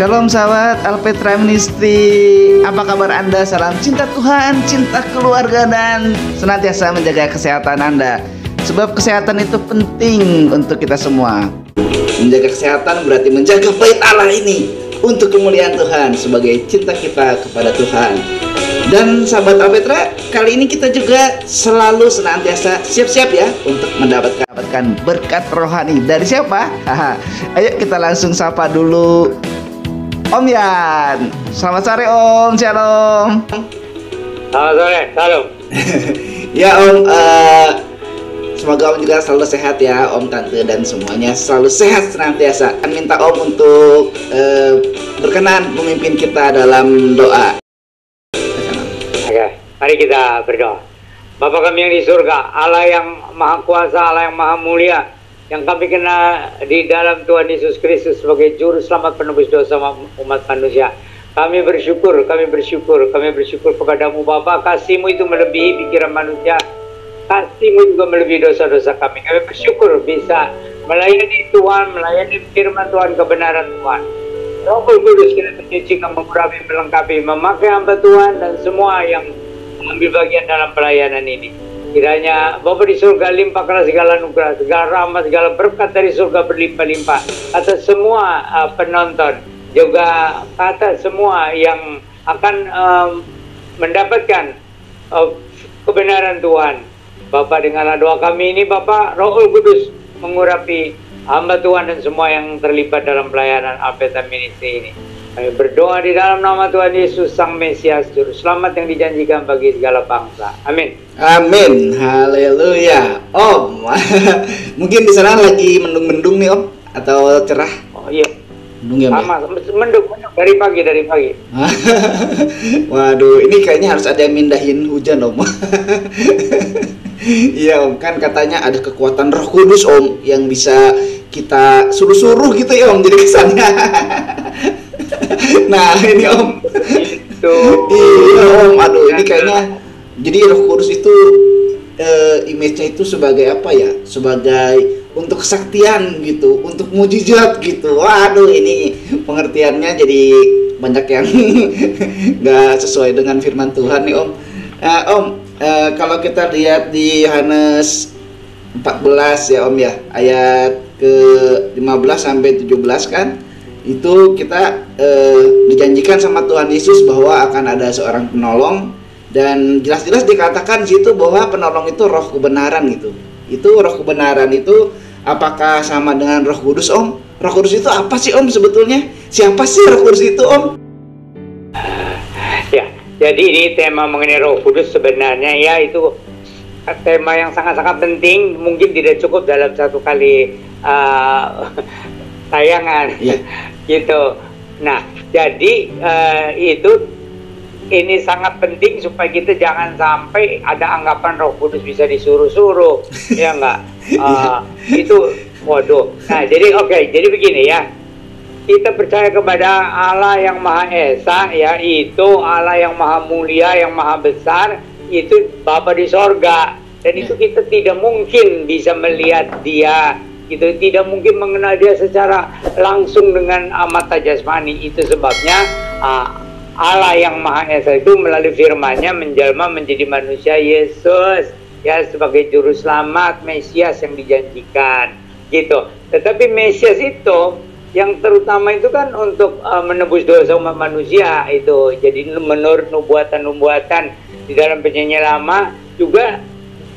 Shalom sahabat Alpetra Ministry. Apa kabar Anda? Salam cinta Tuhan, cinta keluarga, dan senantiasa menjaga kesehatan Anda. Sebab kesehatan itu penting untuk kita semua. Menjaga kesehatan berarti menjaga bait Allah ini untuk kemuliaan Tuhan, sebagai cinta kita kepada Tuhan. Dan sahabat Alpetra, kali ini kita juga selalu senantiasa siap-siap ya untuk mendapatkan berkat rohani. Dari siapa? Ayo kita langsung sapa dulu Om Yan. Selamat sore Om, shalom. Selamat sore, salam. Ya Om, semoga Om juga selalu sehat ya Om, Tante, dan semuanya selalu sehat senantiasa. Minta Om untuk berkenan memimpin kita dalam doa. Oke, mari kita berdoa. Bapa kami yang di surga, Allah yang maha kuasa, Allah yang maha mulia, yang kami kenal di dalam Tuhan Yesus Kristus sebagai juru selamat penebus dosa umat manusia. Kami bersyukur kepadamu Bapa. Kasih-Mu itu melebihi pikiran manusia. Kasih-Mu juga melebihi dosa-dosa kami. Kami bersyukur bisa melayani Tuhan, melayani firman Tuhan, kebenaran Tuhan. Roh Kudus kita menyucikan, mengurapi, melengkapi, memakai hamba Tuhan dan semua yang mengambil bagian dalam pelayanan ini. Kiranya Bapa di surga limpahkanlah segala anugerah, segala rahmat, segala berkat dari surga berlimpah-limpah atas semua penonton, juga atas semua yang akan mendapatkan kebenaran Tuhan. Bapa, dengarlah doa kami ini Bapa. Roh Kudus mengurapi hamba Tuhan dan semua yang terlibat dalam pelayanan Alpetra Ministry ini. Kami berdoa di dalam nama Tuhan Yesus, Sang Mesias, Juru Selamat yang dijanjikan bagi segala bangsa. Amin. Amin. Haleluya. Om, mungkin di sana lagi mendung-mendung nih Om, atau cerah? Oh iya. Mendung ya Om? Sama, mendung dari pagi. Waduh, ini kayaknya harus ada yang mindahin hujan Om. Iya Om, kan katanya ada kekuatan Roh Kudus Om yang bisa kita suruh-suruh gitu ya Om, jadi kesannya. Nah ini Om, iya Om, aduh ini kayaknya jadi Roh Kudus itu image-nya itu sebagai apa ya? Sebagai untuk kesaktian gitu, untuk mujizat gitu. Waduh, ini pengertiannya jadi banyak yang nggak sesuai dengan firman Tuhan nih Om. Om, kalau kita lihat di Yohanes 14 ya Om ya, ayat ke 15 sampai 17 kan, itu kita dijanjikan sama Tuhan Yesus bahwa akan ada seorang penolong, dan jelas-jelas dikatakan situ bahwa penolong itu roh kebenaran gitu. Itu roh kebenaran itu apakah sama dengan Roh Kudus Om? Roh Kudus itu apa sih Om sebetulnya? Siapa sih Roh Kudus itu Om? Ya, jadi ini tema mengenai Roh Kudus sebenarnya ya itu tema yang sangat-sangat penting. Mungkin tidak cukup dalam satu kali tayangan, gitu. Nah, jadi ini sangat penting supaya kita jangan sampai ada anggapan Roh Kudus bisa disuruh-suruh, ya enggak? Itu, waduh. Nah, jadi begini ya. Kita percaya kepada Allah yang Maha Esa, ya, itu Allah yang Maha Mulia, yang Maha Besar, itu Bapa di sorga. Dan itu kita tidak mungkin bisa melihat Dia, gitu, tidak mungkin mengenal Dia secara langsung dengan mata jasmani. Itu sebabnya Allah yang Maha Esa itu melalui firman-Nya menjelma menjadi manusia Yesus, ya, sebagai juru selamat Mesias yang dijanjikan, gitu. Tetapi Mesias itu yang terutama itu kan untuk menebus dosa umat manusia itu. Jadi menurut nubuatan-nubuatan di dalam Perjanjian Lama juga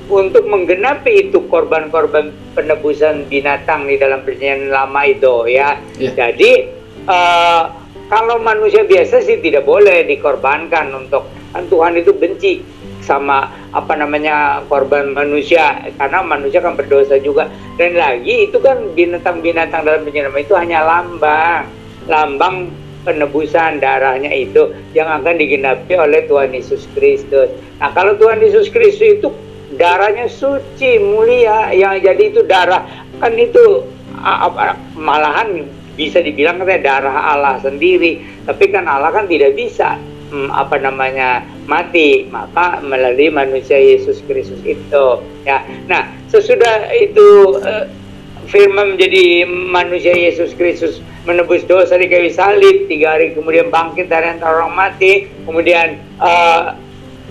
untuk menggenapi itu korban-korban penebusan binatang di dalam Perjanjian Lama itu ya. Jadi kalau manusia biasa sih tidak boleh dikorbankan untuk, kan Tuhan itu benci sama korban manusia, karena manusia kan berdosa juga. Dan lagi itu kan binatang-binatang dalam Perjanjian Lama itu hanya lambang penebusan darahnya itu yang akan digenapi oleh Tuhan Yesus Kristus. Nah, kalau Tuhan Yesus Kristus itu darahnya suci, mulia, yang jadi itu darah, kan itu malahan bisa dibilang katanya darah Allah sendiri. Tapi kan Allah kan tidak bisa mati, maka melalui manusia Yesus Kristus itu ya. Nah, sesudah itu firman menjadi manusia Yesus Kristus menebus dosa di kayu salib, 3 hari kemudian bangkit dari antara orang mati, kemudian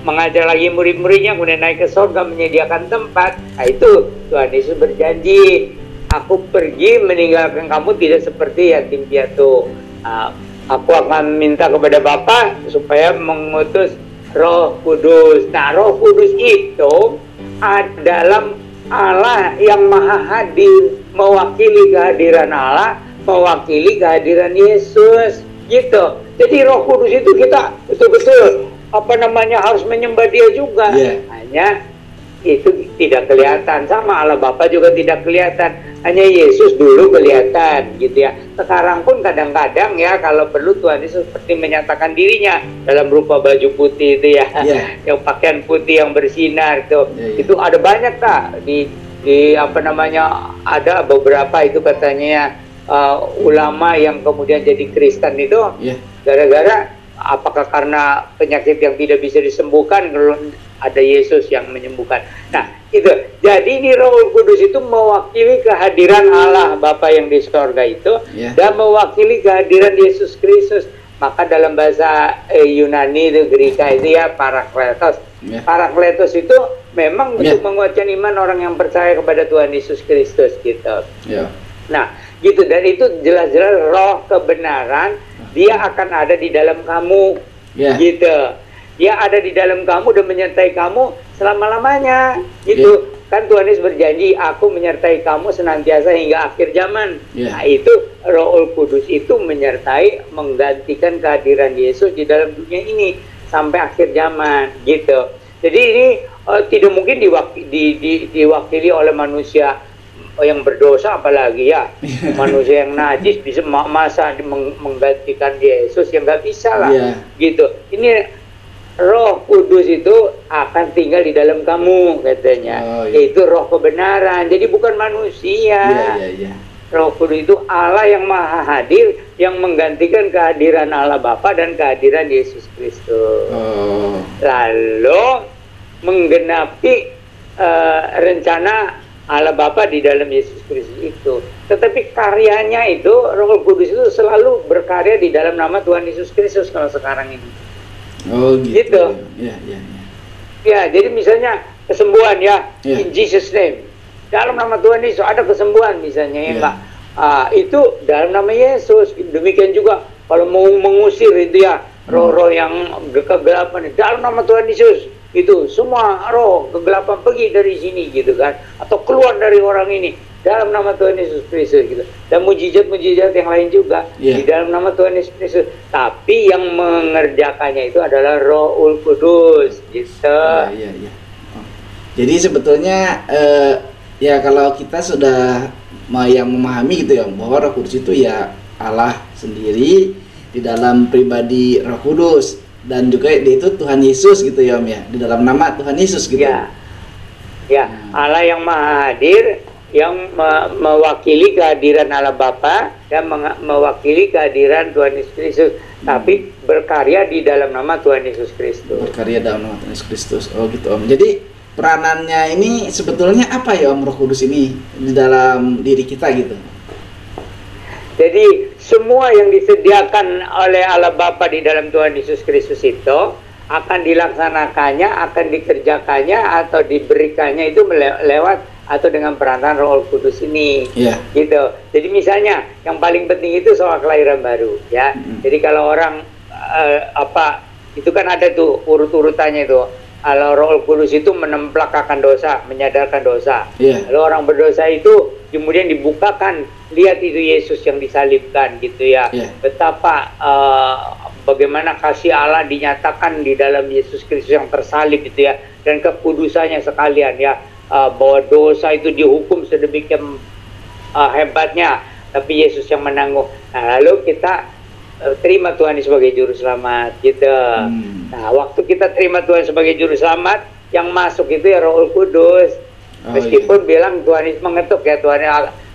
mengajar lagi murid-muridnya, kemudian naik ke surga menyediakan tempat. Nah itu Tuhan Yesus berjanji, aku pergi meninggalkan kamu tidak seperti yatim piatu. Aku akan minta kepada Bapa supaya mengutus Roh Kudus. Nah, Roh Kudus itu dalam Allah yang maha hadir, mewakili kehadiran Allah, mewakili kehadiran Yesus, gitu. Jadi Roh Kudus itu kita betul-betul harus menyembah Dia juga. Hanya itu tidak kelihatan, sama Allah Bapa juga tidak kelihatan, hanya Yesus dulu kelihatan, gitu ya. Sekarang pun kadang-kadang ya, kalau perlu Tuhan Yesus seperti menyatakan dirinya dalam rupa baju putih itu ya, yang pakaian putih yang bersinar itu, itu ada banyak tak di ada beberapa itu katanya ulama yang kemudian jadi Kristen itu gara-gara apakah karena penyakit yang tidak bisa disembuhkan, kalau ada Yesus yang menyembuhkan. Nah, itu. Jadi ini Roh Kudus itu mewakili kehadiran Allah Bapa yang di surga itu dan mewakili kehadiran Yesus Kristus. Maka dalam bahasa Yunani itu Greka itu ya Parakletos. Parakletos itu memang untuk menguatkan iman orang yang percaya kepada Tuhan Yesus Kristus gitu. Nah, gitu, dan itu jelas-jelas roh kebenaran Dia akan ada di dalam kamu, gitu. Dia ada di dalam kamu dan menyertai kamu selama-lamanya, gitu. Kan Tuhan Yesus berjanji, aku menyertai kamu senantiasa hingga akhir zaman. Nah itu Roh Kudus itu menyertai, menggantikan kehadiran Yesus di dalam dunia ini sampai akhir zaman, gitu. Jadi ini tidak mungkin diwakili oleh manusia yang berdosa, apalagi ya manusia yang najis bisa masa menggantikan Yesus, yang nggak bisa lah, gitu. Ini Roh Kudus itu akan tinggal di dalam kamu katanya, yaitu Roh kebenaran. Jadi bukan manusia. Roh Kudus itu Allah yang maha hadir, yang menggantikan kehadiran Allah Bapa dan kehadiran Yesus Kristus. Lalu menggenapi rencana Allah Bapa di dalam Yesus Kristus itu. Tetapi karyanya itu, Roh Kudus itu selalu berkarya di dalam nama Tuhan Yesus Kristus kalau sekarang ini. Gitu. Ya, jadi misalnya kesembuhan ya, in Jesus name. Dalam nama Tuhan Yesus ada kesembuhan misalnya ya Mbak. Itu dalam nama Yesus. Demikian juga kalau mau mengusir itu ya, roh-roh yang kegelapan dalam nama Tuhan Yesus. Itu semua roh kegelapan pergi dari sini gitu kan, atau keluar dari orang ini dalam nama Tuhan Yesus Kristus gitu. Dan mujizat-mujizat yang lain juga di dalam nama Tuhan Yesus Kristus. Tapi yang mengerjakannya itu adalah Roh Kudus gitu. Jadi sebetulnya ya kalau kita sudah yang memahami gitu ya, bahwa Roh Kudus itu ya Allah sendiri di dalam pribadi Roh Kudus, dan juga dia itu Tuhan Yesus gitu ya Om ya, di dalam nama Tuhan Yesus gitu. Allah yang maha hadir, yang mewakili kehadiran Allah Bapa dan mewakili kehadiran Tuhan Yesus Kristus, tapi berkarya di dalam nama Tuhan Yesus Kristus. Berkarya dalam nama Tuhan Yesus Kristus. Oh gitu Om. Jadi peranannya ini sebetulnya apa ya Om, Roh Kudus ini di dalam diri kita gitu? Jadi semua yang disediakan oleh Allah Bapa di dalam Tuhan Yesus Kristus itu akan dilaksanakannya, akan dikerjakannya atau diberikannya itu lewat atau dengan peranan Roh Kudus ini, gitu. Jadi misalnya yang paling penting itu soal kelahiran baru, ya. Jadi kalau orang itu kan ada tuh urut-urutannya itu. Kalau Roh Kudus itu menemplak akan dosa, menyadarkan dosa. Lalu orang berdosa itu kemudian dibukakan, lihat itu Yesus yang disalibkan gitu ya. Betapa bagaimana kasih Allah dinyatakan di dalam Yesus Kristus yang tersalib gitu ya, dan kekudusannya sekalian ya, bahwa dosa itu dihukum sedemikian hebatnya, tapi Yesus yang menanggung. Nah, lalu kita terima Tuhan sebagai juru selamat gitu. Nah, waktu kita terima Tuhan sebagai juru selamat, yang masuk itu ya Roh Kudus. Meskipun bilang Tuhan Yesus mengetuk ya, Tuhan,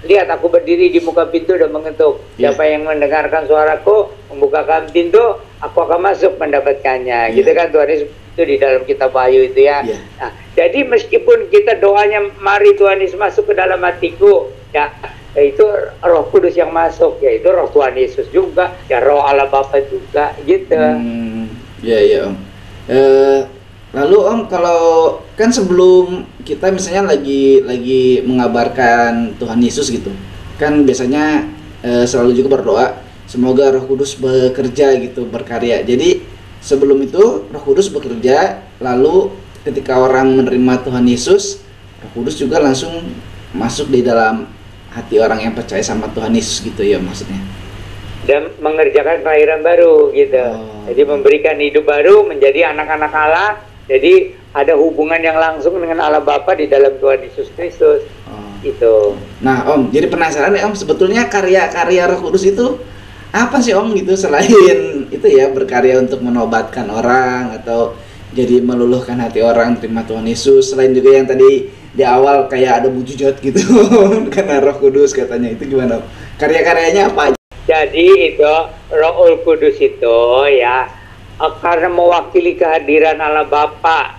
lihat aku berdiri di muka pintu dan mengetuk. Siapa yang mendengarkan suaraku, membukakan pintu, aku akan masuk mendapatkannya. Gitu kan Tuhan Yesus itu di dalam kitab Wahyu itu ya. Nah, jadi meskipun kita doanya mari Tuhan Yesus masuk ke dalam hatiku ya, yaitu Roh Kudus yang masuk, yaitu Roh Tuhan Yesus juga, ya Roh Allah Bapa juga, gitu. Ya ya Om. Lalu Om, kalau kan sebelum kita misalnya lagi mengabarkan Tuhan Yesus gitu, kan biasanya selalu juga berdoa semoga Roh Kudus bekerja gitu, berkarya. Jadi sebelum itu Roh Kudus bekerja, lalu ketika orang menerima Tuhan Yesus, Roh Kudus juga langsung masuk di dalam hati orang yang percaya sama Tuhan Yesus gitu ya maksudnya. Dan mengerjakan kelahiran baru gitu. Jadi memberikan hidup baru menjadi anak-anak Allah. Jadi ada hubungan yang langsung dengan Allah Bapa di dalam Tuhan Yesus Kristus. Gitu. Nah Om, jadi penasaran ya Om, sebetulnya karya-karya Roh Kudus itu apa sih Om gitu, selain itu ya berkarya untuk menobatkan orang atau jadi meluluhkan hati orang terima Tuhan Yesus, selain juga yang tadi di awal kayak ada mujizat gitu karena Roh Kudus katanya, itu gimana Om? Karya-karyanya apa aja? Jadi itu Roh Kudus itu ya karena mewakili kehadiran Allah Bapa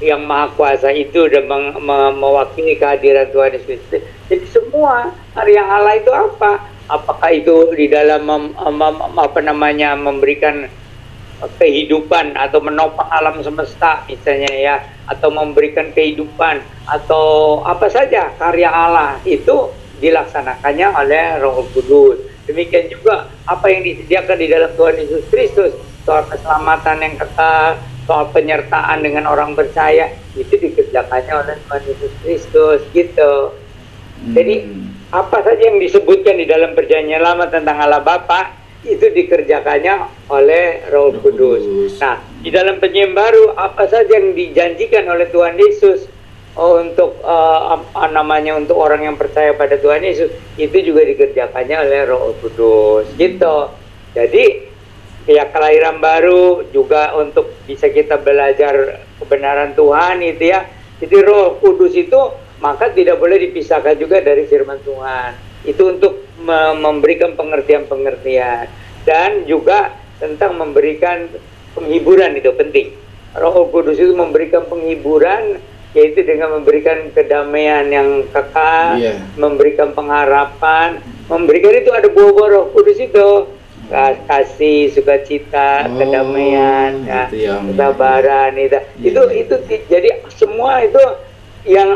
yang Maha Kuasa itu dan mewakili kehadiran Tuhan Yesus. Jadi semua karya Allah itu apa? Apakah itu di dalam memberikan kehidupan atau menopang alam semesta misalnya ya, atau memberikan kehidupan atau apa saja karya Allah itu dilaksanakannya oleh Roh Kudus. Demikian juga apa yang disediakan di dalam Tuhan Yesus Kristus, soal keselamatan yang kekal, soal penyertaan dengan orang percaya, itu dikerjakannya oleh Tuhan Yesus Kristus gitu. Jadi apa saja yang disebutkan di dalam Perjanjian Lama tentang Allah Bapa itu dikerjakannya oleh Roh Kudus. Nah, di dalam Perjanjian Baru apa saja yang dijanjikan oleh Tuhan Yesus untuk untuk orang yang percaya pada Tuhan Yesus, itu juga dikerjakannya oleh Roh Kudus gitu. Jadi ya kelahiran baru juga untuk bisa kita belajar kebenaran Tuhan itu ya. Jadi Roh Kudus itu maka tidak boleh dipisahkan juga dari firman Tuhan. Itu untuk memberikan pengertian-pengertian dan juga tentang memberikan penghiburan, itu penting. Roh Kudus itu memberikan penghiburan, yaitu dengan memberikan kedamaian yang kekal, memberikan pengharapan, memberikan itu ada buah-buah Roh Kudus itu, kasih, sukacita, kedamaian, kesabaran, itu jadi semua itu yang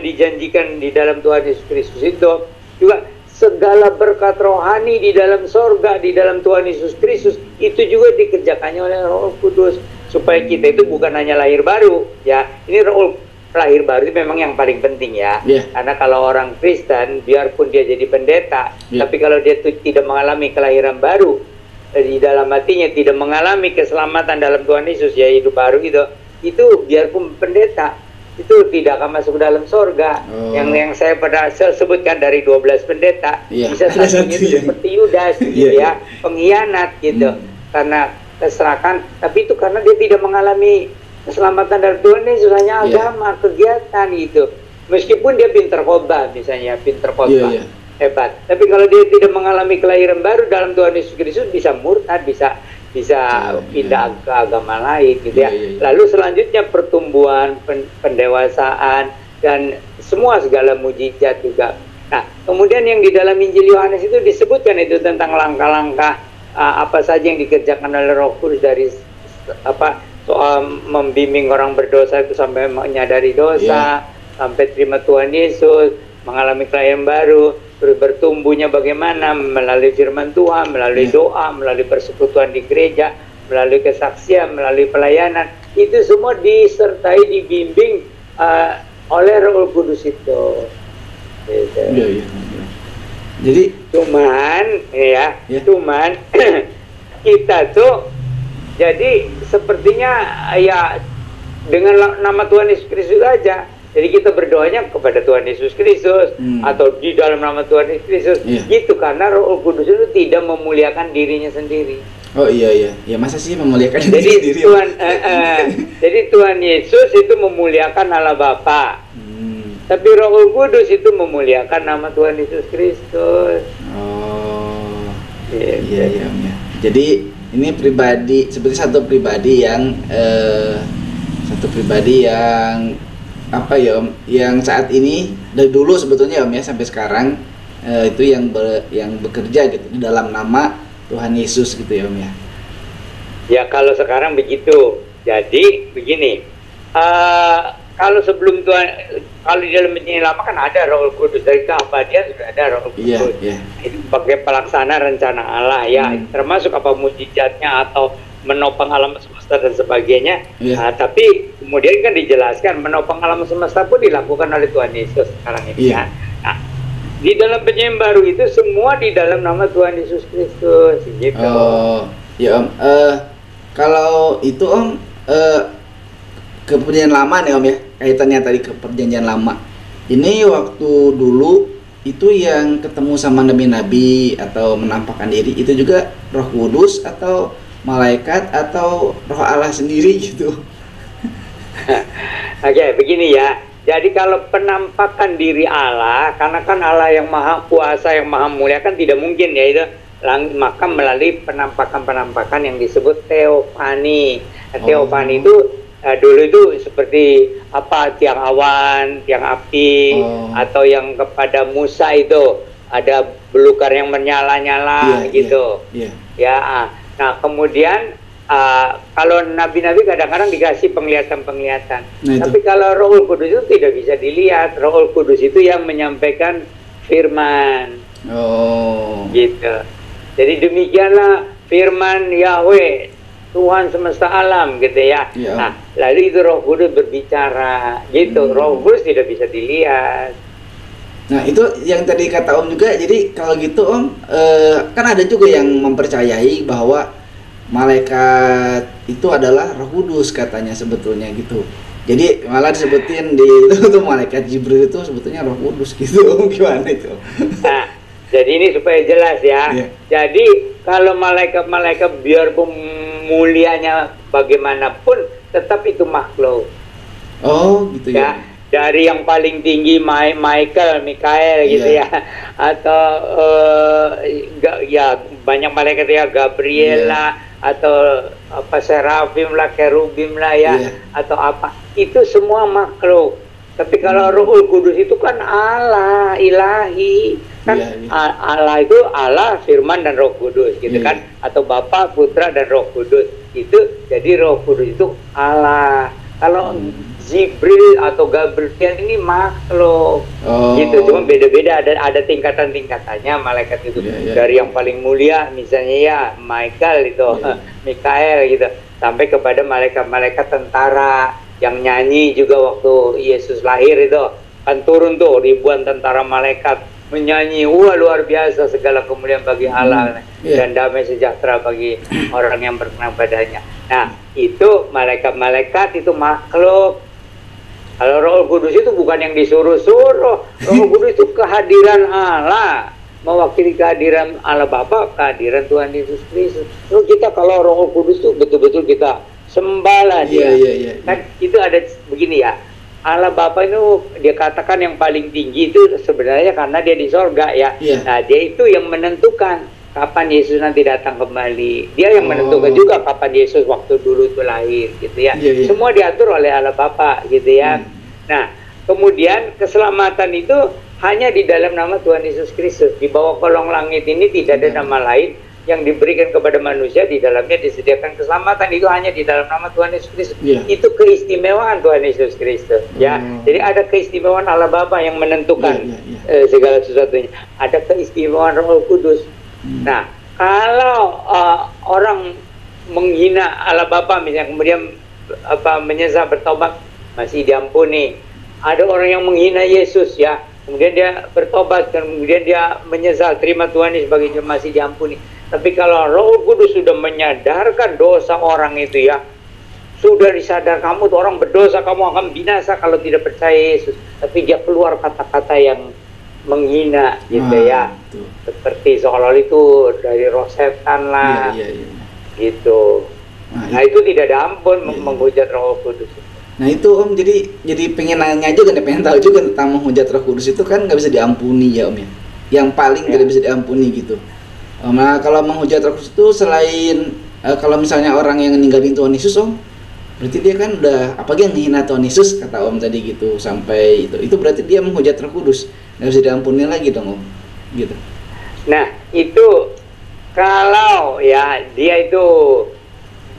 dijanjikan di dalam Tuhan Yesus Kristus itu juga. Segala berkat rohani di dalam sorga, di dalam Tuhan Yesus Kristus itu juga dikerjakannya oleh Roh Kudus, supaya kita itu bukan hanya lahir baru ya. Ini lahir baru itu memang yang paling penting ya, karena kalau orang Kristen biarpun dia jadi pendeta, tapi kalau dia tidak mengalami kelahiran baru di dalam hatinya, tidak mengalami keselamatan dalam Tuhan Yesus ya, hidup baru itu biarpun pendeta itu tidak akan masuk dalam sorga. Yang saya pada sebutkan dari 12 pendeta, bisa satunya itu seperti Yudas gitu ya, pengkhianat gitu, karena keserakan, tapi itu karena dia tidak mengalami keselamatan dari Tuhan Yesus, hanya agama, kegiatan gitu. Meskipun dia pinter khotbah misalnya, hebat, tapi kalau dia tidak mengalami kelahiran baru dalam Tuhan Yesus Kristus, bisa murtad, bisa pindah ke agama lain gitu ya. Lalu selanjutnya pertumbuhan, pendewasaan dan semua segala mujizat juga. Nah, kemudian yang di dalam Injil Yohanes itu disebutkan itu tentang langkah-langkah apa saja yang dikerjakan oleh Roh Kudus, dari soal membimbing orang berdosa itu sampai menyadari dosa, sampai terima Tuhan Yesus, mengalami kelahiran baru, terus bertumbuhnya bagaimana melalui firman Tuhan, melalui doa, melalui persekutuan di gereja, melalui kesaksian, melalui pelayanan, itu semua disertai, dibimbing oleh Roh Kudus itu. Gitu. Jadi cuman kita tuh jadi sepertinya ya dengan nama Tuhan Yesus Kristus aja. Jadi kita berdoanya kepada Tuhan Yesus Kristus atau di dalam nama Tuhan Yesus Kristus gitu, karena Roh Kudus itu tidak memuliakan dirinya sendiri. Ya masa sih memuliakan diri sendiri? Jadi Tuhan Yesus itu memuliakan Allah Bapa, tapi Roh Kudus itu memuliakan nama Tuhan Yesus Kristus. Iya. Jadi ini seperti satu pribadi yang apa ya Om, yang saat ini dari dulu sebetulnya Om ya sampai sekarang itu yang bekerja gitu di dalam nama Tuhan Yesus gitu ya Om ya. Ya kalau sekarang begitu. Jadi begini, kalau sebelum Tuhan, kalau di dalam perjanjian lama kan ada Roh Kudus, dari keabadian sudah ada Roh Kudus. Itu sebagai pelaksana rencana Allah ya, termasuk apa mujizatnya atau menopang alam semesta dan sebagainya. Nah, tapi kemudian kan dijelaskan menopang alam semesta pun dilakukan oleh Tuhan Yesus sekarang ini kan. Nah, di dalam perjanjian baru itu semua di dalam nama Tuhan Yesus Kristus gitu. Oh, ya Om. Kalau itu Om, ke perjanjian lama nih Om ya, kaitannya tadi ke perjanjian lama. Ini waktu dulu itu yang ketemu sama nabi-nabi atau menampakkan diri itu juga Roh Kudus atau malaikat atau Roh Allah sendiri gitu. Oke, begini ya. Jadi kalau penampakan diri Allah, karena kan Allah yang maha kuasa, yang maha mulia kan tidak mungkin ya itu, maka melalui penampakan-penampakan yang disebut teofani. Teofani itu dulu itu seperti apa, tiang awan, tiang api, atau yang kepada Musa itu ada belukar yang menyala-nyala gitu. Ya, nah kemudian kalau nabi-nabi kadang-kadang dikasih penglihatan-penglihatan. Tapi kalau Roh Kudus itu tidak bisa dilihat. Roh Kudus itu yang menyampaikan firman. Gitu. Jadi demikianlah firman Yahweh, Tuhan semesta alam gitu ya. Nah, lalu itu Roh Kudus berbicara gitu. Roh Kudus tidak bisa dilihat. Nah, itu yang tadi kata Om juga. Jadi kalau gitu Om, kan ada juga yang mempercayai bahwa malaikat itu adalah Roh Kudus katanya sebetulnya gitu. Jadi malah disebutin di itu malaikat Jibril itu sebetulnya Roh Kudus gitu. Gimana itu? Nah, jadi ini supaya jelas ya. Jadi kalau malaikat-malaikat biarpun mulianya bagaimanapun tetap itu makhluk. Oh, gitu ya. Dari yang paling tinggi Mikael gitu ya, atau ya banyak malaikat ya, Gabriel lah, atau apa serafim lah, kerubim lah ya, atau apa, itu semua makhluk. Tapi kalau Roh Kudus itu kan Allah ilahi kan. Allah itu Allah, Firman dan Roh Kudus gitu kan, atau Bapa, Putra dan Roh Kudus itu. Jadi Roh Kudus itu Allah. Kalau Jibril atau Gabriel ini makhluk gitu, cuma beda-beda, ada tingkatan-tingkatannya malaikat itu. Dari yang paling mulia misalnya ya Michael itu, Mikael gitu, sampai kepada malaikat-malaikat tentara yang nyanyi juga waktu Yesus lahir itu kan turun tuh ribuan tentara malaikat menyanyi, wah luar biasa, segala kemuliaan bagi Allah dan damai sejahtera bagi orang yang berkenan padanya. Nah, itu malaikat-malaikat itu makhluk. Kalau Roh Kudus itu bukan yang disuruh-suruh. Roh Kudus itu kehadiran Allah, mewakili kehadiran Allah Bapa, kehadiran Tuhan Yesus Kristus. Terus kita kalau Roh Kudus itu betul-betul kita sembahlah dia. Kan itu ada begini ya. Allah Bapa itu dia katakan yang paling tinggi itu sebenarnya karena dia di sorga ya. Nah, dia itu yang menentukan kapan Yesus nanti datang kembali. Dia yang menentukan juga kapan Yesus waktu dulu itu lahir gitu ya. Semua diatur oleh Allah Bapa gitu ya. Nah, kemudian keselamatan itu hanya di dalam nama Tuhan Yesus Kristus. Di bawah kolong langit ini tidak ada nama lain yang diberikan kepada manusia, di dalamnya disediakan keselamatan, itu hanya di dalam nama Tuhan Yesus Kristus. Itu keistimewaan Tuhan Yesus Kristus ya. Jadi ada keistimewaan Allah Bapa yang menentukan segala sesuatunya. Ada keistimewaan Roh Kudus. Nah, kalau orang menghina Allah Bapa misalnya, kemudian menyesal bertobat, masih diampuni. Ada orang yang menghina Yesus ya, kemudian dia bertobat, kemudian dia menyesal, terima Tuhan Yesus sebagai jemaat, masih diampuni. Tapi kalau Roh Kudus sudah menyadarkan dosa orang itu ya, sudah disadar kamu tuh orang berdosa, kamu akan binasa kalau tidak percaya Yesus, tapi dia keluar kata-kata yang menghina gitu ya, seperti seolah itu dari roh setan lah gitu. Nah itu tidak ada ampun menghujat Roh Kudus. Nah itu Om, jadi pengen nanya juga nih, pengen tahu juga tentang menghujat Roh Kudus itu kan nggak bisa diampuni ya Om ya, yang paling tidak bisa diampuni gitu. Nah kalau menghujat Roh Kudus itu selain kalau misalnya orang yang ninggalin Tuhan Yesus Om, Berarti dia kan udah, apalagi yang menghina Tuhan Yesus kata Om tadi gitu, sampai itu berarti dia menghujat Roh Kudus, nggak bisa diampuni lagi dong Om, gitu. Nah itu kalau ya dia itu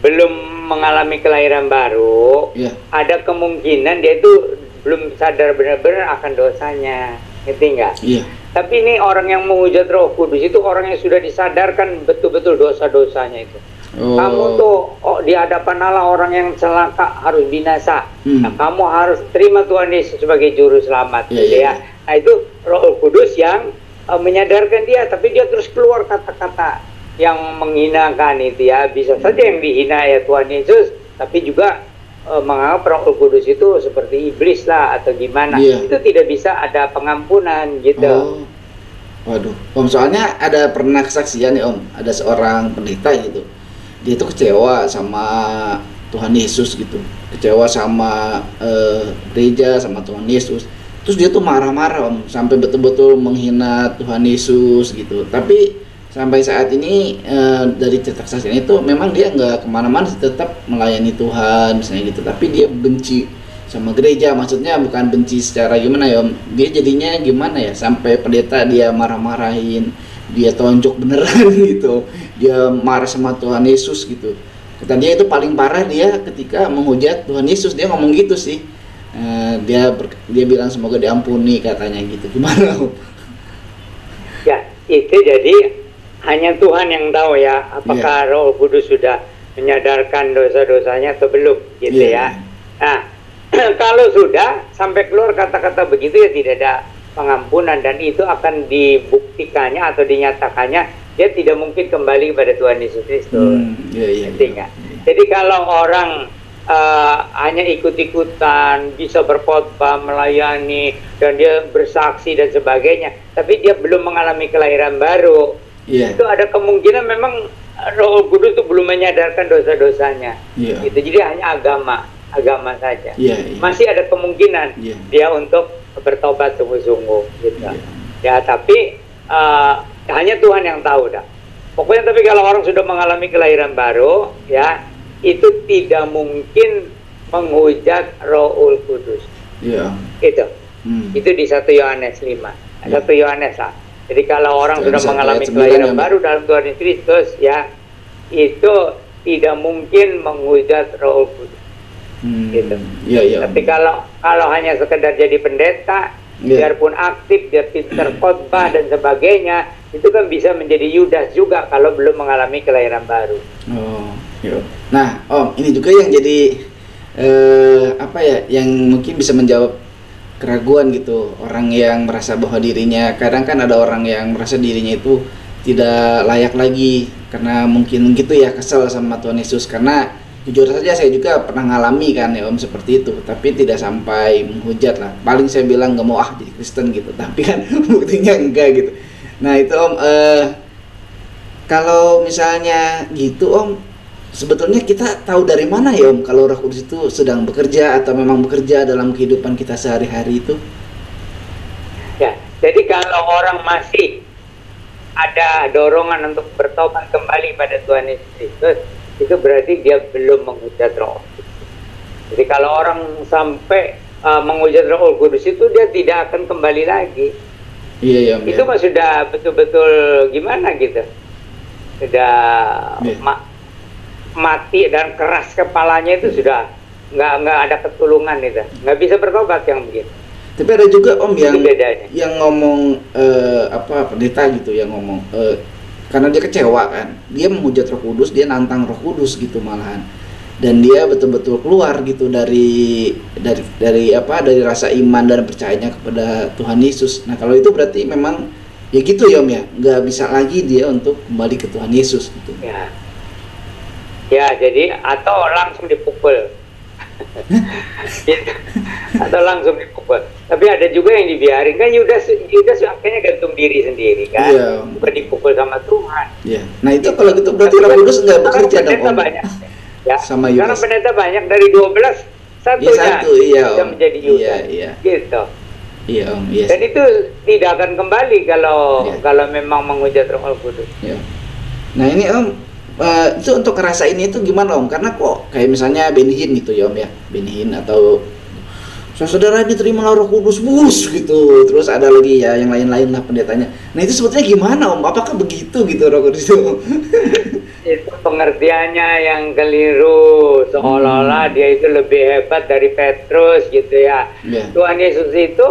belum mengalami kelahiran baru, Iya. ada kemungkinan dia itu belum sadar benar-benar akan dosanya, ngerti nggak? Iya. Tapi ini orang yang menghujat Roh Kudus itu orang yang sudah disadarkan betul-betul dosa-dosanya itu. Kamu tuh di hadapan Allah orang yang celaka harus binasa. Nah, kamu harus terima Tuhan Yesus sebagai juru selamat, gitu ya. Nah itu Roh Kudus yang menyadarkan dia, tapi dia terus keluar kata-kata yang menghinakan itu ya. Bisa saja yang dihina ya Tuhan Yesus, tapi juga menganggap Roh Kudus itu seperti iblis lah atau gimana. Itu tidak bisa ada pengampunan gitu. Waduh, Om, soalnya ada pernah kesaksian ya Om, ada seorang pendeta gitu. Dia itu kecewa sama Tuhan Yesus gitu, kecewa sama gereja, sama Tuhan Yesus. Terus dia tuh marah-marah Om, sampai betul-betul menghina Tuhan Yesus gitu. Tapi sampai saat ini dari cerita kesaksian itu memang dia nggak kemana-mana, tetap melayani Tuhan misalnya gitu. Tapi dia benci sama gereja, maksudnya bukan benci secara gimana ya Om, dia jadinya gimana ya, sampai pendeta dia marah-marahin, dia tonjok beneran gitu, dia marah sama Tuhan Yesus gitu. Kata dia itu paling parah dia ketika menghujat Tuhan Yesus, dia ngomong gitu sih. Dia bilang semoga diampuni katanya gitu. Gimana Om? Ya itu jadi hanya Tuhan yang tahu ya apakah Roh Kudus sudah menyadarkan dosa-dosanya atau belum gitu ya. Nah kalau sudah sampai keluar kata-kata begitu ya tidak ada pengampunan, dan itu akan dibuktikannya atau dinyatakannya dia tidak mungkin kembali kepada Tuhan Yesus Kristus. Jadi kalau orang hanya ikut-ikutan, bisa berkhotbah, melayani, dan dia bersaksi dan sebagainya, tapi dia belum mengalami kelahiran baru, itu ada kemungkinan memang Roh Kudus itu belum menyadarkan dosa-dosanya. Itu jadi hanya agama saja. Masih ada kemungkinan dia untuk bertobat sungguh-sungguh gitu. Ya tapi hanya Tuhan yang tahu dah. Pokoknya tapi kalau orang sudah mengalami kelahiran baru ya, itu tidak mungkin menghujat Rohul Kudus. Itu di 1 Yohanes 5. 1 Yohanes lah. Jadi kalau orang sudah mengalami kelahiran baru dalam Tuhan Yesus Kristus ya, itu tidak mungkin menghujat Rohul Kudus. Gitu. Tapi kalau hanya sekedar jadi pendeta, biarpun aktif, dia pintar khotbah dan sebagainya, itu kan bisa menjadi Yudas juga kalau belum mengalami kelahiran baru. Nah Om, ini juga yang jadi apa ya, yang mungkin bisa menjawab keraguan gitu, orang yang merasa bahwa dirinya, kadang kan ada orang yang merasa dirinya itu tidak layak lagi karena mungkin gitu ya, kesel sama Tuhan Yesus. Karena jujur saja saya juga pernah ngalami kan ya Om seperti itu, tapi tidak sampai menghujat lah, paling saya bilang nggak mau jadi Kristen gitu, tapi kan buktinya enggak gitu. Nah itu Om, kalau misalnya gitu Om, sebetulnya kita tahu dari mana ya Om kalau Roh Kudus itu sedang bekerja atau memang bekerja dalam kehidupan kita sehari-hari itu? Ya, jadi kalau orang masih ada dorongan untuk bertobat kembali pada Tuhan Yesus Kristus, itu berarti dia belum menghujat Roh. Jadi kalau orang sampai menghujat Roh Kudus itu dia tidak akan kembali lagi. Itu mah sudah betul-betul gimana gitu, sudah mati dan keras kepalanya, itu sudah nggak ada ketulungan, itu nggak bisa bertobat yang begitu. Tapi ada juga Om yang ngomong pendeta gitu yang ngomong karena dia kecewa kan, dia menghujat Roh Kudus, dia nantang Roh Kudus gitu malahan, dan dia betul-betul keluar gitu dari rasa iman dan percayanya kepada Tuhan Yesus. Nah kalau itu berarti memang ya gitu ya Om ya, nggak bisa lagi dia untuk kembali ke Tuhan Yesus gitu. Ya jadi atau langsung dipukul atau langsung dipukul. Tapi ada juga yang dibiarin kan, Yudas akhirnya gantung diri sendiri kan, bukan dipukul sama Tuhan. Nah itu kalau gitu berarti Roh Kudus nggak bekerja dong Om. Banyak ya, sama Yudas. Karena pendeta banyak, dari 12 satunya bisa menjadi Yudas gitu. Om. Dan itu tidak akan kembali kalau memang menghujat Roh Kudus. Nah ini Om, itu untuk ngerasain itu gimana Om? Karena kok kayak misalnya Benihin gitu ya Om ya, Benihin atau saudara diterima Roh Kudus bus gitu. Terus ada lagi ya yang lain-lain lah pendetanya. Nah itu sebetulnya gimana Om? Apakah begitu gitu Roh Kudus itu? Itu pengertiannya yang keliru, seolah-olah dia itu lebih hebat dari Petrus gitu ya. Tuhan Yesus itu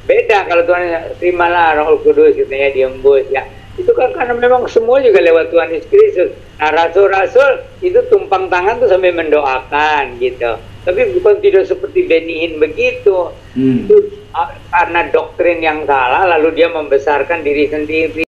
beda. Kalau Tuhan terimalah Roh Kudus gitu ya, diembus ya. Itu kan karena memang semua juga lewat Tuhan Yesus Kristus. Nah rasul-rasul itu tumpang tangan tuh sampai mendoakan gitu. Tapi bukan tidak seperti Benihin begitu. Itu karena doktrin yang salah, lalu dia membesarkan diri sendiri.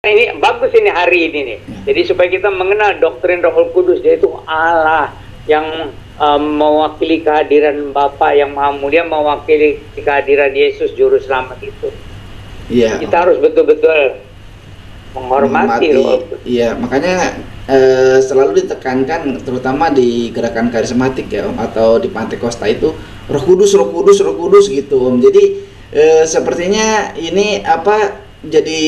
Ini bagus ini hari ini nih. Jadi supaya kita mengenal doktrin Roh Kudus, yaitu Allah yang mewakili kehadiran Bapa yang Maha Mulia, mewakili kehadiran Yesus Juru Selamat itu. Iya. Kita harus betul-betul menghormati Roh Kudus. Iya, makanya selalu ditekankan terutama di gerakan karismatik ya Om, atau di Pantekosta itu Roh Kudus, Roh Kudus, Roh Kudus gitu Om. Jadi sepertinya ini apa jadi